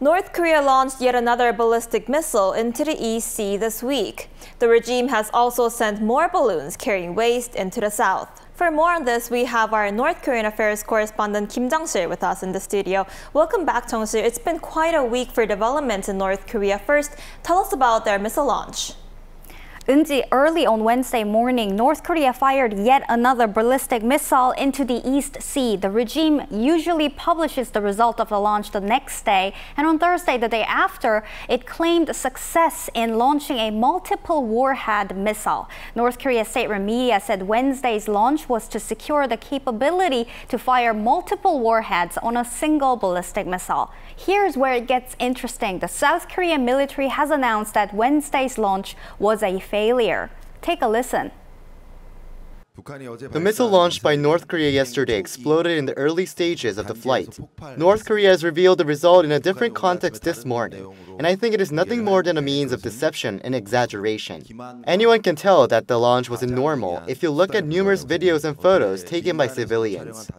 North Korea launched yet another ballistic missile into the East Sea this week. The regime has also sent more balloons carrying waste into the south. For more on this, we have our North Korean affairs correspondent Kim Jung-sil with us in the studio. Welcome back, Jung-sil. It's been quite a week for developments in North Korea. First, tell us about their missile launch. Eunji, early on Wednesday morning, North Korea fired yet another ballistic missile into the East Sea. The regime usually publishes the result of the launch the next day, and on Thursday, the day after, it claimed success in launching a multiple-warhead missile. North Korea state-run media said Wednesday's launch was to secure the capability to fire multiple warheads on a single ballistic missile. Here's where it gets interesting. The South Korean military has announced that Wednesday's launch was a failure. Take a listen. The missile launched by North Korea yesterday exploded in the early stages of the flight. North Korea has revealed the result in a different context this morning, and I think it is nothing more than a means of deception and exaggeration. Anyone can tell that the launch wasn't normal if you look at numerous videos and photos taken by civilians.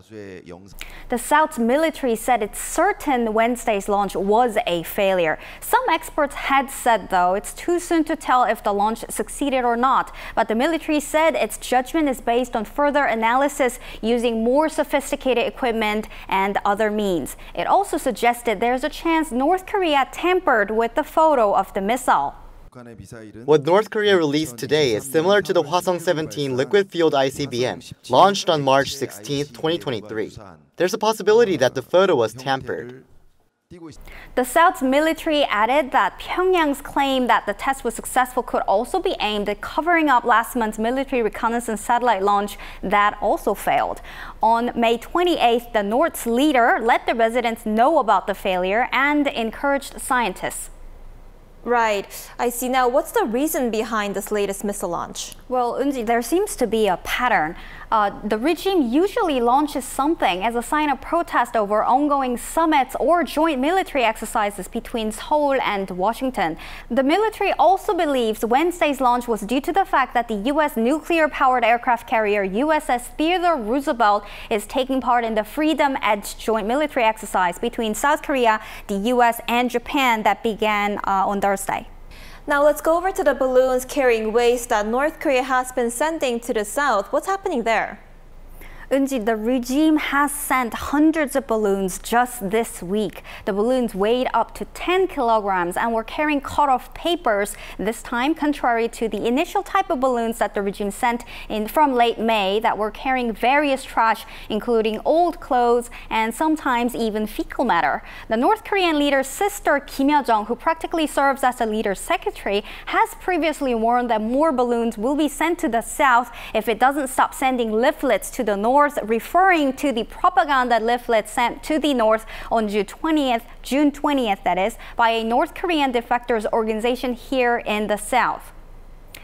The South's military said it's certain Wednesday's launch was a failure. Some experts had said, though, it's too soon to tell if the launch succeeded or not, but the military said its judgment is based on further analysis using more sophisticated equipment and other means. It also suggested there's a chance North Korea tampered with the photo of the missile. What North Korea released today is similar to the Hwasong-17 liquid-fueled ICBM, launched on March 16, 2023. There's a possibility that the photo was tampered. The South's military added that Pyongyang's claim that the test was successful could also be aimed at covering up last month's military reconnaissance satellite launch that also failed. On May 28th, the North's leader let the residents know about the failure and encouraged scientists. Right. I see. Now, what's the reason behind this latest missile launch? Well, Eunji, there seems to be a pattern. The regime usually launches something as a sign of protest over ongoing summits or joint military exercises between Seoul and Washington. The military also believes Wednesday's launch was due to the fact that the U.S. nuclear-powered aircraft carrier USS Theodore Roosevelt is taking part in the Freedom Edge joint military exercise between South Korea, the U.S., and Japan that began on Thursday. Now let's go over to the balloons carrying waste that North Korea has been sending to the south. What's happening there? Eunji, the regime has sent hundreds of balloons just this week. The balloons weighed up to 10 kilograms and were carrying cut-off papers, this time contrary to the initial type of balloons that the regime sent in from late May that were carrying various trash, including old clothes and sometimes even fecal matter. The North Korean leader's sister, Kim Jung-sil, who practically serves as the leader's secretary, has previously warned that more balloons will be sent to the south if it doesn't stop sending leaflets to the north, referring to the propaganda leaflet sent to the north on June 20th, that is, by a North Korean defectors organization here in the south.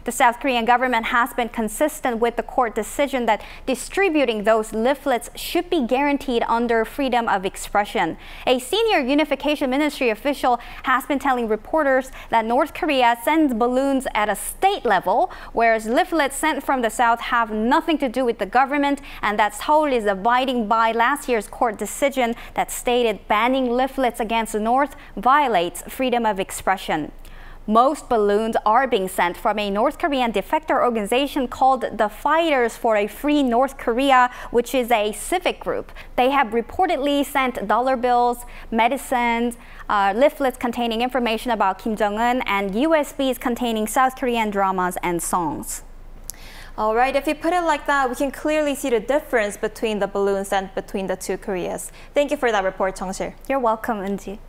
The South Korean government has been consistent with the court decision that distributing those leaflets should be guaranteed under freedom of expression. A senior Unification Ministry official has been telling reporters that North Korea sends balloons at a state level, whereas leaflets sent from the south have nothing to do with the government, and that Seoul is abiding by last year's court decision that stated banning leaflets against the north violates freedom of expression. Most balloons are being sent from a North Korean defector organization called the Fighters for a Free North Korea, which is a civic group. They have reportedly sent dollar bills, medicines, leaflets containing information about Kim Jong-un, and USBs containing South Korean dramas and songs. All right, if you put it like that, we can clearly see the difference between the balloons sent between the two Koreas. Thank you for that report, Jung-sil. You're welcome, Eunji.